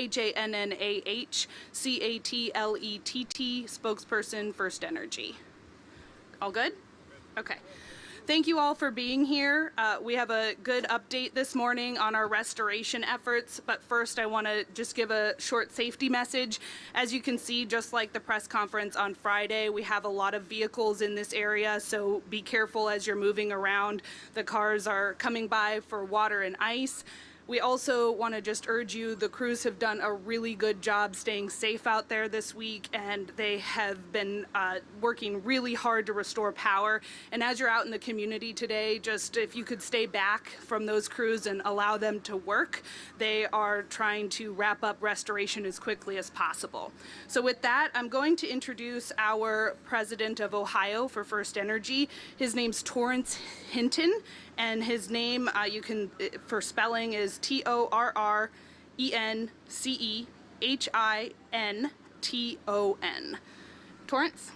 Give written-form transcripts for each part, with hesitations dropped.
HANNAHCATLETT, spokesperson, FirstEnergy. All good? Okay. Thank you all for being here. We have a good update this morning on our restoration efforts, but first I want to just give a short safety message. As you can see, just like the press conference on Friday, we have a lot of vehicles in this area, so be careful as you're moving around. The cars are coming by for water and ice. We also want to just urge you, the crews have done a really good job staying safe out there this week, and they have been working really hard to restore power. And as you're out in the community today, just if you could stay back from those crews and allow them to work, they are trying to wrap up restoration as quickly as possible. So with that, I'm going to introduce our president of Ohio for FirstEnergy. His name's Torrence Hinton, and his name, you can, for spelling, is TORRENCEHINTON. Torrence?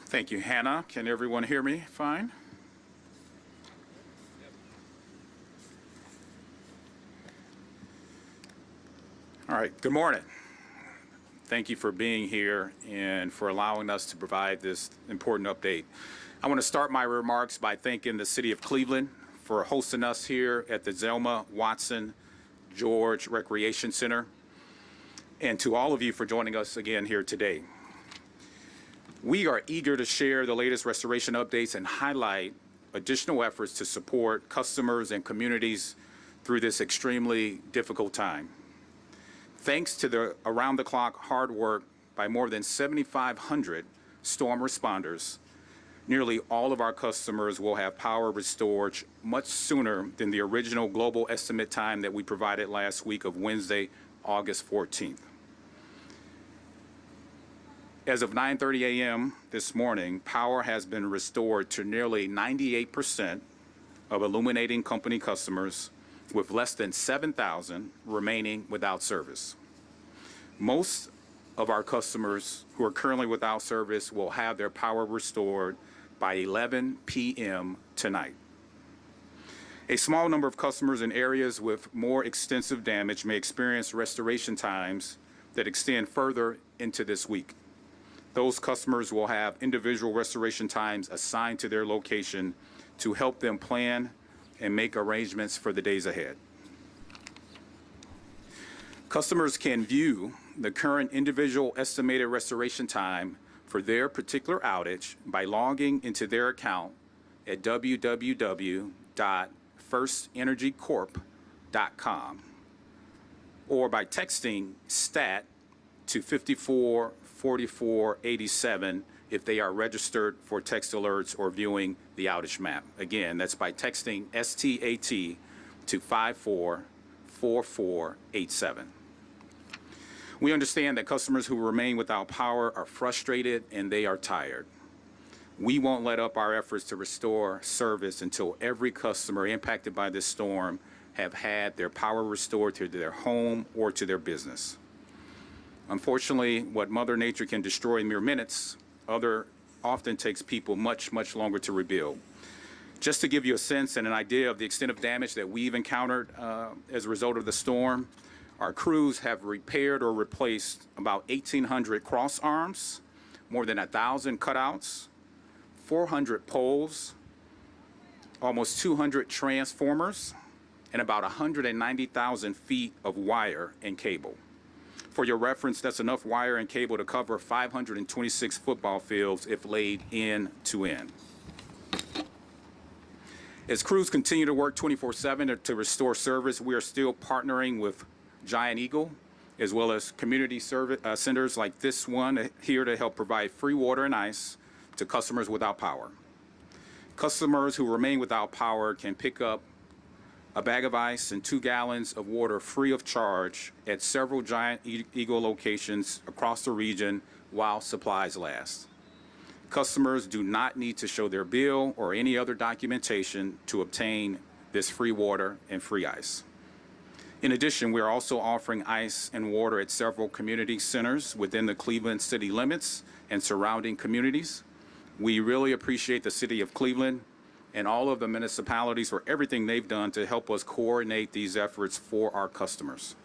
Thank you, Hannah. Can everyone hear me fine? All right, good morning. Thank you for being here and for allowing us to provide this important update. I want to start my remarks by thanking the City of Cleveland for hosting us here at the Zelma Watson George Recreation Center, and to all of you for joining us again here today. We are eager to share the latest restoration updates and highlight additional efforts to support customers and communities through this extremely difficult time. Thanks to the around-the-clock hard work by more than 7,500 storm responders, nearly all of our customers will have power restored much sooner than the original global estimate time that we provided last week of Wednesday, August 14th. As of 9:30 a.m. this morning, power has been restored to nearly 98% of illuminating company customers, with less than 7,000 remaining without service. Most of our customers who are currently without service will have their power restored by 11 p.m. tonight. A small number of customers in areas with more extensive damage may experience restoration times that extend further into this week. Those customers will have individual restoration times assigned to their location to help them plan and make arrangements for the days ahead. Customers can view the current individual estimated restoration time for their particular outage by logging into their account at www.firstenergycorp.com or by texting STAT to 544487 if they are registered for text alerts or viewing the outage map. Again, that's by texting STAT to 544487. We understand that customers who remain without power are frustrated and they are tired. We won't let up our efforts to restore service until every customer impacted by this storm have had their power restored to their home or to their business. Unfortunately, what Mother Nature can destroy in mere minutes, often takes people much, much longer to rebuild. Just to give you a sense and an idea of the extent of damage that we've encountered as a result of the storm, our crews have repaired or replaced about 1,800 cross arms, more than 1,000 cutouts, 400 poles, almost 200 transformers, and about 190,000 feet of wire and cable. For your reference, that's enough wire and cable to cover 526 football fields if laid end to end. As crews continue to work 24/7 to restore service, we are still partnering with Giant Eagle, as well as community service centers like this one here to help provide free water and ice to customers without power. Customers who remain without power can pick up a bag of ice and 2 gallons of water free of charge at several Giant Eagle locations across the region while supplies last. Customers do not need to show their bill or any other documentation to obtain this free water and free ice. In addition, we are also offering ice and water at several community centers within the Cleveland city limits and surrounding communities. We really appreciate the City of Cleveland and all of the municipalities for everything they've done to help us coordinate these efforts for our customers.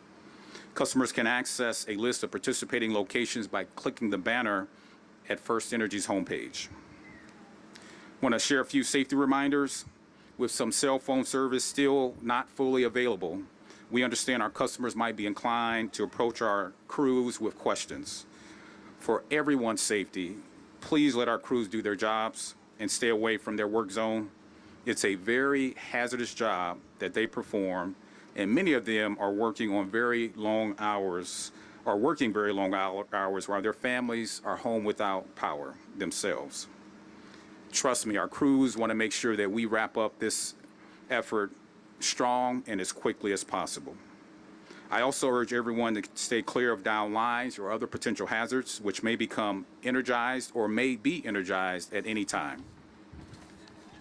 Customers can access a list of participating locations by clicking the banner at FirstEnergy's homepage. I want to share a few safety reminders. With some cell phone service still not fully available, we understand our customers might be inclined to approach our crews with questions. For everyone's safety, please let our crews do their jobs and stay away from their work zone. It's a very hazardous job that they perform, and many of them are working on very long hours, or working very long hours while their families are home without power themselves. Trust me, our crews want to make sure that we wrap up this effort strong and as quickly as possible. I also urge everyone to stay clear of down lines or other potential hazards which may become energized or may be energized at any time.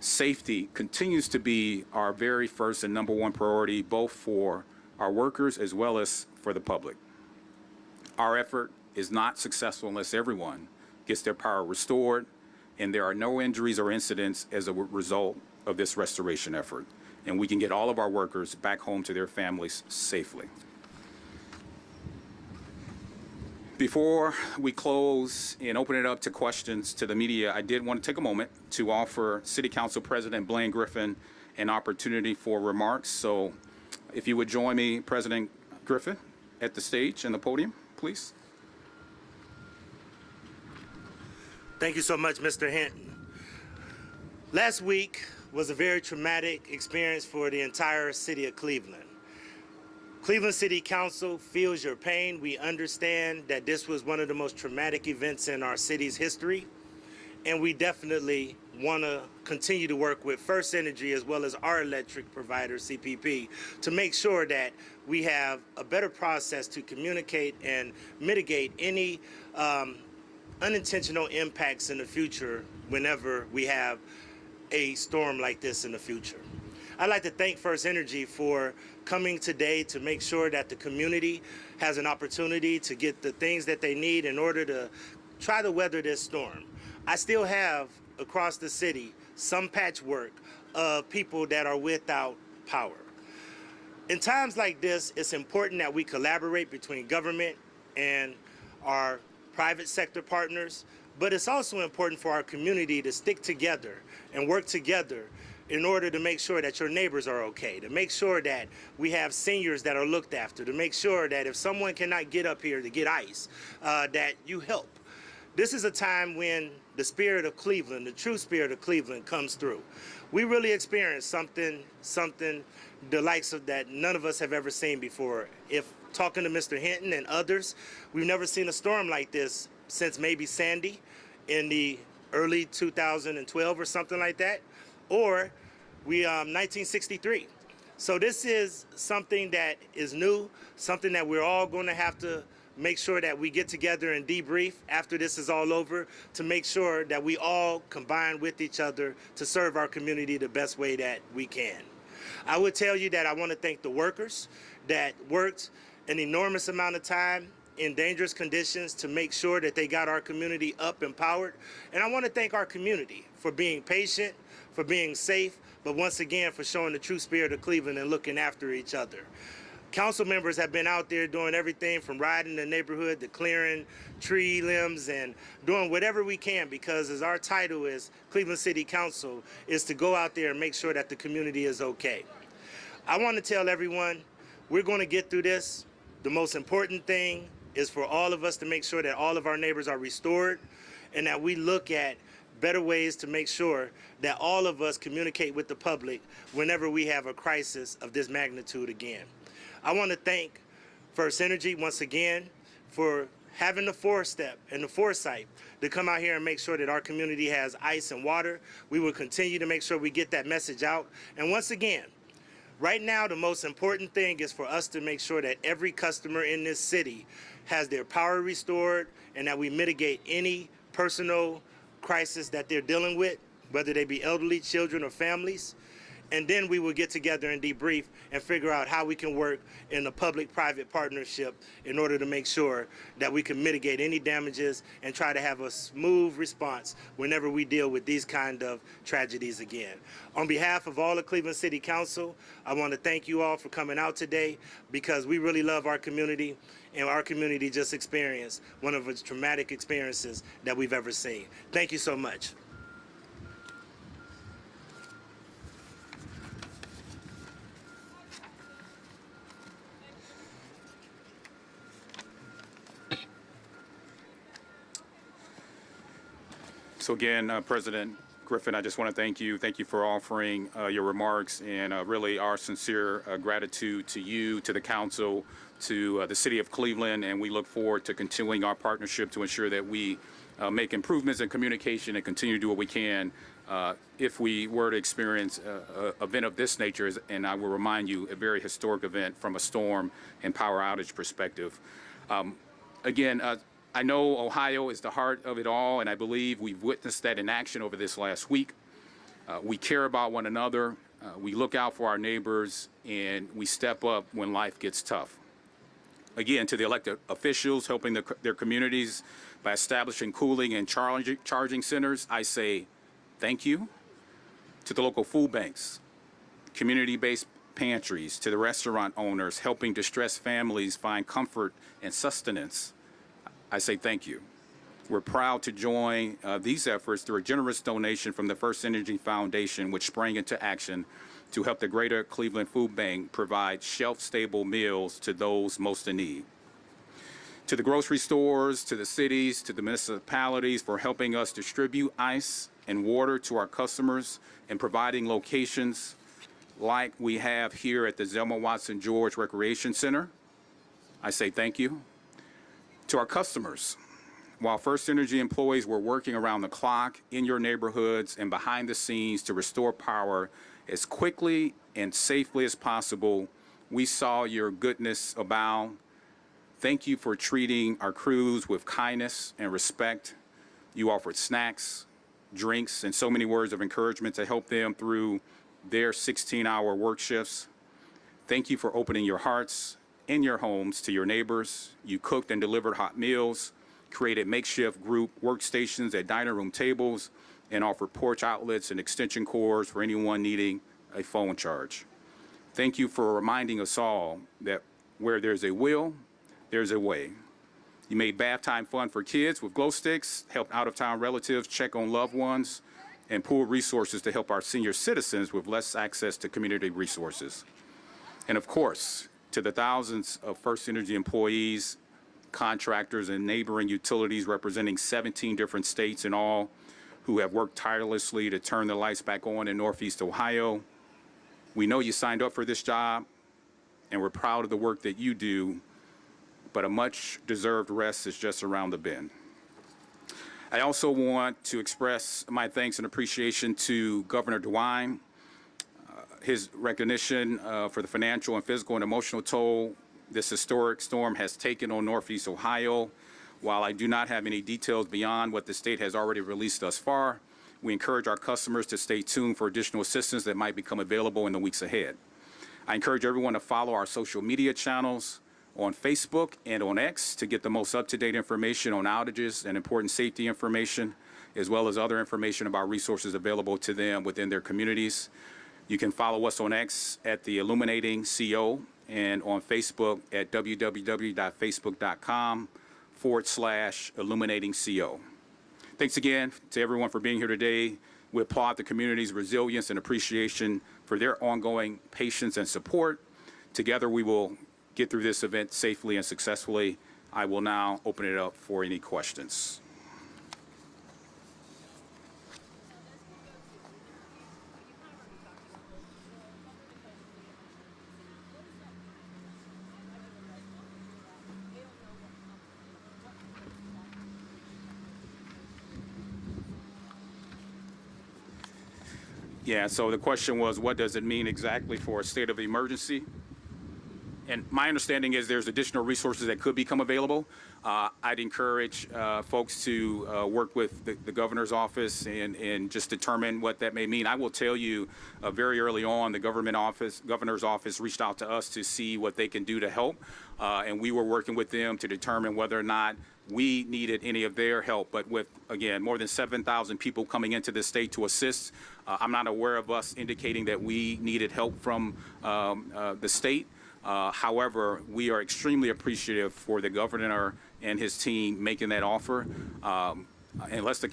Safety continues to be our very first and number one priority, both for our workers as well as for the public. Our effort is not successful unless everyone gets their power restored and there are no injuries or incidents as a result of this restoration effort, and we can get all of our workers back home to their families safely. Before we close and open it up to questions to the media, I did want to take a moment to offer City Council President Blaine Griffin an opportunity for remarks. So if you would join me, President Griffin, at the stage and the podium, please. Thank you so much, Mr. Hinton. Last week was a very traumatic experience for the entire city of Cleveland. Cleveland City Council feels your pain. We understand that this was one of the most traumatic events in our city's history, and we definitely want to continue to work with FirstEnergy as well as our electric provider, CPP, to make sure that we have a better process to communicate and mitigate any unintentional impacts in the future whenever we have a storm like this in the future. I'd like to thank FirstEnergy for coming today to make sure that the community has an opportunity to get the things that they need in order to try to weather this storm. I still have across the city some patchwork of people that are without power. In times like this, it's important that we collaborate between government and our private sector partners, but it's also important for our community to stick together and work together in order to make sure that your neighbors are okay, to make sure that we have seniors that are looked after, to make sure that if someone cannot get up here to get ice, that you help. This is a time when the spirit of Cleveland, the true spirit of Cleveland, comes through. We really experienced something the likes of that none of us have ever seen before. If talking to Mr. Hinton and others, we've never seen a storm like this since maybe Sandy in the early 2012 or something like that, or 1963. So this is something that is new, something that we're all going to have to make sure that we get together and debrief after this is all over to make sure that we all combine with each other to serve our community the best way that we can. I would tell you that I want to thank the workers that worked an enormous amount of time in dangerous conditions to make sure that they got our community up and powered. And I want to thank our community for being patient, for being safe, but once again for showing the true spirit of Cleveland and looking after each other. Council members have been out there doing everything from riding the neighborhood to clearing tree limbs and doing whatever we can, because as our title is Cleveland City Council, is to go out there and make sure that the community is okay. I want to tell everyone we're going to get through this. The most important thing is for all of us to make sure that all of our neighbors are restored and that we look at better ways to make sure that all of us communicate with the public whenever we have a crisis of this magnitude again. I want to thank FirstEnergy once again for having the foresight and the foresight to come out here and make sure that our community has ice and water. We will continue to make sure we get that message out. And once again, right now, the most important thing is for us to make sure that every customer in this city has their power restored and that we mitigate any personal crisis that they're dealing with, whether they be elderly, children, or families. and then we will get together and debrief and figure out how we can work in a public-private partnership in order to make sure that we can mitigate any damages and try to have a smooth response whenever we deal with these kind of tragedies again. On behalf of all of Cleveland City Council, I want to thank you all for coming out today, because we really love our community, and our community just experienced one of the traumatic experiences that we've ever seen. Thank you so much. So again, President Griffin, I just want to thank you. Thank you for offering your remarks, and really our sincere gratitude to you, to the council, to the city of Cleveland, and we look forward to continuing our partnership to ensure that we make improvements in communication and continue to do what we can if we were to experience an event of this nature, and I will remind you, a very historic event from a storm and power outage perspective. Again, I know Ohio is the heart of it all, and I believe we've witnessed that in action over this last week. We care about one another, we look out for our neighbors, and we step up when life gets tough. Again, to the elected officials helping their communities by establishing cooling and charging centers, I say thank you. To the local food banks, community-based pantries, to the restaurant owners helping distressed families find comfort and sustenance, I say thank you. We're proud to join these efforts through a generous donation from the FirstEnergy Foundation, which sprang into action to help the Greater Cleveland Food Bank provide shelf-stable meals to those most in need. To the grocery stores, to the cities, to the municipalities for helping us distribute ice and water to our customers and providing locations like we have here at the Zelma Watson George Recreation Center, I say thank you. To our customers, while FirstEnergy employees were working around the clock in your neighborhoods and behind the scenes to restore power as quickly and safely as possible, we saw your goodness abound. Thank you for treating our crews with kindness and respect. You offered snacks, drinks, and so many words of encouragement to help them through their 16-hour work shifts. Thank you for opening your hearts in your homes to your neighbors. You cooked and delivered hot meals, created makeshift group workstations at dining room tables, and offered porch outlets and extension cords for anyone needing a phone charge. Thank you for reminding us all that where there's a will, there's a way. You made bath time fun for kids with glow sticks, helped out-of-town relatives check on loved ones, and pooled resources to help our senior citizens with less access to community resources. And of course, to the thousands of FirstEnergy employees, contractors, and neighboring utilities representing 17 different states in all who have worked tirelessly to turn the lights back on in Northeast Ohio, we know you signed up for this job, and we're proud of the work that you do, but a much-deserved rest is just around the bend. I also want to express my thanks and appreciation to Governor DeWine. His recognition for the financial and physical and emotional toll this historic storm has taken on Northeast Ohio. While I do not have any details beyond what the state has already released thus far, we encourage our customers to stay tuned for additional assistance that might become available in the weeks ahead. I encourage everyone to follow our social media channels on Facebook and on X to get the most up-to-date information on outages and important safety information, as well as other information about resources available to them within their communities. You can follow us on X at the Illuminating CO and on Facebook at www.facebook.com/illuminatingco. Thanks again to everyone for being here today. We applaud the community's resilience and appreciation for their ongoing patience and support. Together we will get through this event safely and successfully. I will now open it up for any questions. Yeah, so the question was, what does it mean exactly for a state of emergency? And my understanding is there's additional resources that could become available. I'd encourage folks to work with the governor's office and just determine what that may mean. I will tell you, very early on, the governor's office reached out to us to see what they can do to help, and we were working with them to determine whether or not we needed any of their help. But with, again, more than 7,000 people coming into this state to assist, I'm not aware of us indicating that we needed help from the state. However, we are extremely appreciative for the governor and his team making that offer. Unless the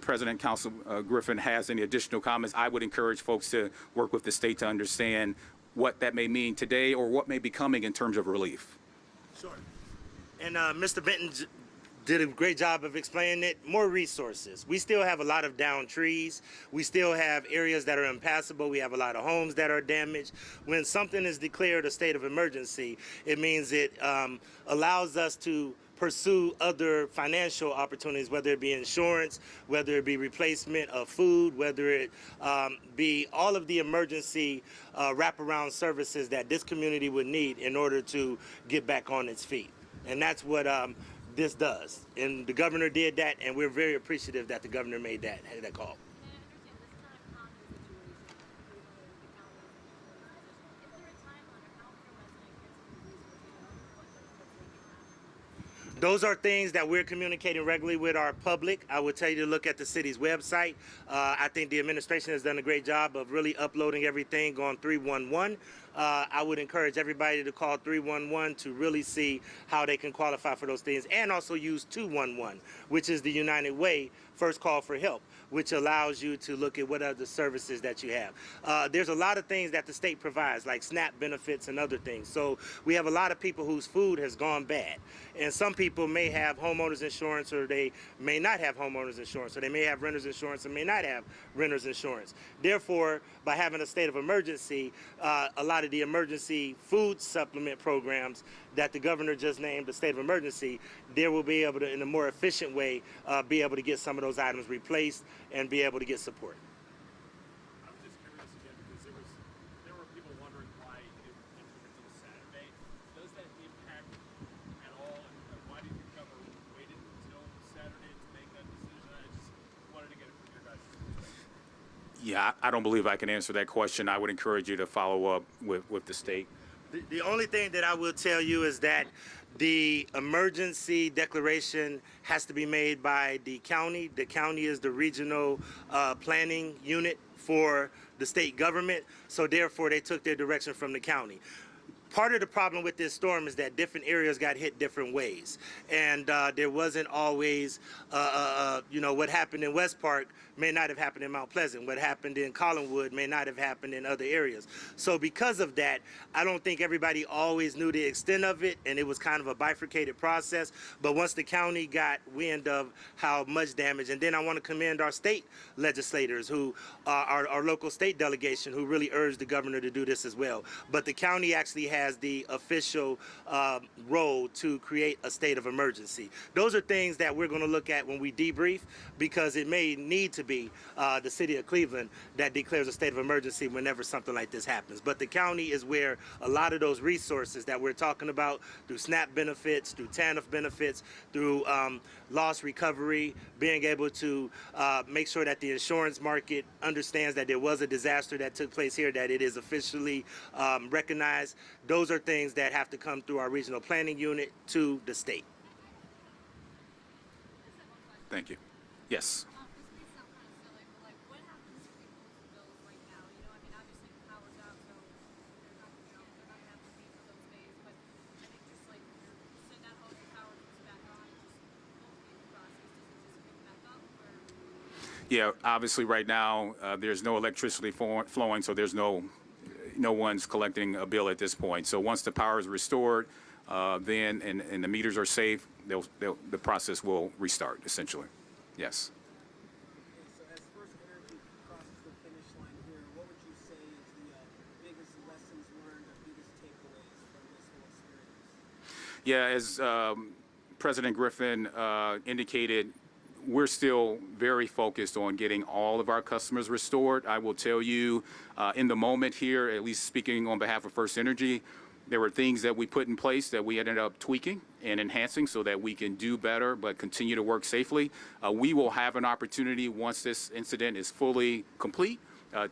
President, Council Griffin has any additional comments, I would encourage folks to work with the state to understand what that may mean today or what may be coming in terms of relief. Sure. And Mr. Benton did a great job of explaining it. More resources. We still have a lot of downed trees. We still have areas that are impassable. We have a lot of homes that are damaged. When something is declared a state of emergency, it means it allows us to pursue other financial opportunities, whether it be insurance, whether it be replacement of food, whether it be all of the emergency wraparound services that this community would need in order to get back on its feet. And that's what this does. And the governor did that, and we're very appreciative that the governor made that call. Those are things that we're communicating regularly with our public. I would tell you to look at the city's website. I think the administration has done a great job of really uploading everything on 311. I would encourage everybody to call 311 to really see how they can qualify for those things, and also use 211, which is the United Way first call for help, which allows you to look at what other services that you have. There's a lot of things that the state provides, like SNAP benefits and other things. So we have a lot of people whose food has gone bad. And some people may have homeowners insurance, or they may not have homeowners insurance, or they may have renters insurance and may not have renters insurance. Therefore, by having a state of emergency, a lot of the emergency food supplement programs that the governor just named a state of emergency, they will be able to, in a more efficient way, be able to get some of those items replaced and be able to get support. I'm just curious again, because there were people wondering why it implemented until Saturday. Does that impact at all, and why did the governor waited until Saturday to make that decision? I just wanted to get it from your guys' perspective. Yeah, I don't believe I can answer that question. I would encourage you to follow up with the state. The only thing that I will tell you is that the emergency declaration has to be made by the county. The county is the regional planning unit for the state government, so therefore they took their direction from the county. Part of the problem with this storm is that different areas got hit different ways, and there wasn't always, what happened in West Park may not have happened in Mount Pleasant. What happened in Collinwood may not have happened in other areas. So because of that, I don't think everybody always knew the extent of it, and it was kind of a bifurcated process. But once the county got wind of how much damage, and then I want to commend our state legislators, who our local state delegation, who really urged the governor to do this as well. But the county actually has the official role to create a state of emergency. Those are things that we're going to look at when we debrief, because it may need to be the city of Cleveland that declares a state of emergency whenever something like this happens. But the county is where a lot of those resources that we're talking about, through SNAP benefits, through TANF benefits, through loss recovery, being able to make sure that the insurance market understands that there was a disaster that took place here, that it is officially recognized. Those are things that have to come through our regional planning unit to the state. Thank you. Yes. Yeah, obviously right now there's no electricity flowing, so there's no one's collecting a bill at this point. So once the power is restored, then and the meters are safe, the process will restart essentially. Yes. So as FirstEnergy crosses the finish line here, what would you say is the biggest lessons learned or biggest takeaways from this whole experience? Yeah, as President Griffin indicated, we're still very focused on getting all of our customers restored. I will tell you, in the moment here, at least speaking on behalf of FirstEnergy, There were things that we put in place that we ended up tweaking and enhancing so that we can do better but continue to work safely. We will have an opportunity once this incident is fully complete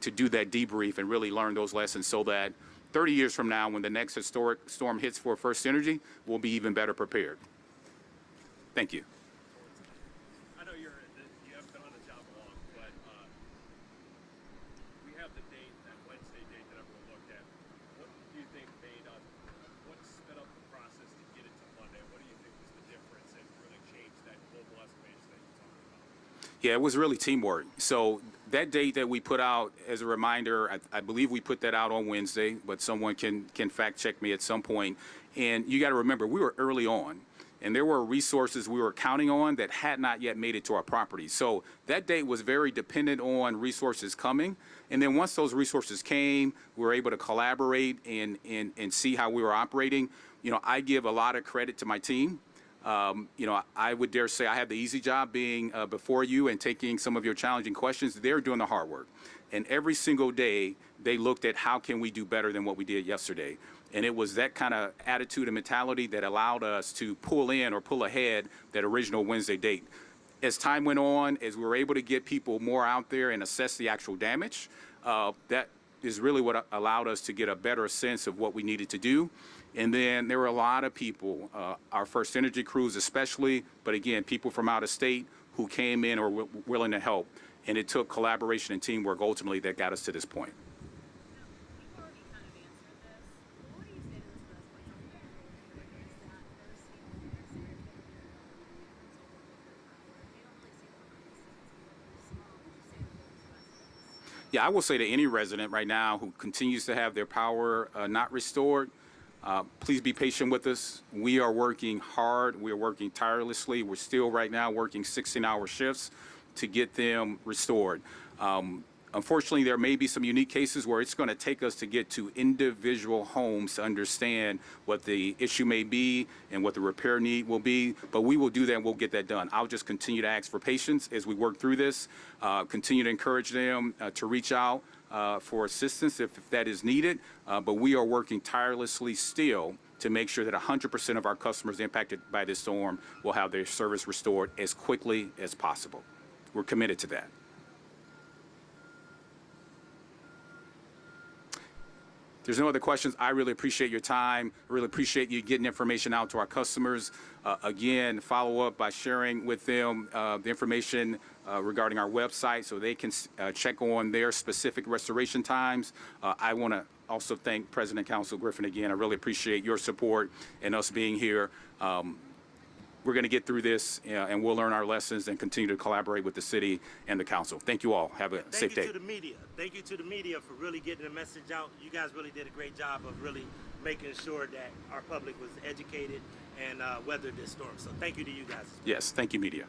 to do that debrief and really learn those lessons so that 30 years from now, when the next historic storm hits for FirstEnergy, we'll be even better prepared. Thank you. I know you haven't been on the job long, but we have the date, that Wednesday date that everyone looked at. What do you think what sped up the process to get it to Monday? What do you think was the difference and really changed that global estimation that you talked about? Yeah, it was really teamwork. So that date that we put out, as a reminder, I believe we put that out on Wednesday, but someone can fact check me at some point. And you got to remember, we were early on, and there were resources we were counting on that had not yet made it to our property. So that date was very dependent on resources coming. And then once those resources came, we were able to collaborate and see how we were operating. You know, I give a lot of credit to my team. You know, I would dare say I had the easy job being before you and taking some of your challenging questions. They're doing the hard work. And every single day, they looked at how can we do better than what we did yesterday. And it was that kind of attitude and mentality that allowed us to pull in or pull ahead that original Wednesday date. As time went on, as we were able to get people more out there and assess the actual damage, that is really what allowed us to get a better sense of what we needed to do. And then there were a lot of people, our FirstEnergy crews especially, but again, people from out of state who came in or were willing to help. And it took collaboration and teamwork ultimately that got us to this point. You've already kind of answered this. But what do you say to those residents that they're seeing their they don't really see the small? What would you say to those residents? Yeah, I will say to any resident right now who continues to have their power not restored, please be patient with us. We are working hard. We are working tirelessly. We're still right now working 16-hour shifts to get them restored. Unfortunately, there may be some unique cases where it's going to take us to get to individual homes to understand what the issue may be and what the repair need will be, but we will do that and we'll get that done. I'll just continue to ask for patience as we work through this, continue to encourage them to reach out for assistance if that is needed, but we are working tirelessly still to make sure that 100% of our customers impacted by this storm will have their service restored as quickly as possible. We're committed to that. If there's no other questions, I really appreciate your time. I really appreciate you getting information out to our customers. Again, follow up by sharing with them the information regarding our website so they can check on their specific restoration times. I want to also thank President Council Griffin again. I really appreciate your support and us being here. We're going to get through this, and we'll learn our lessons and continue to collaborate with the city and the council. Thank you all. Have a safe day. Thank you to the media. Thank you to the media for really getting the message out. You guys really did a great job of really making sure that our public was educated and weathered this storm. So thank you to you guys. Yes, thank you, media.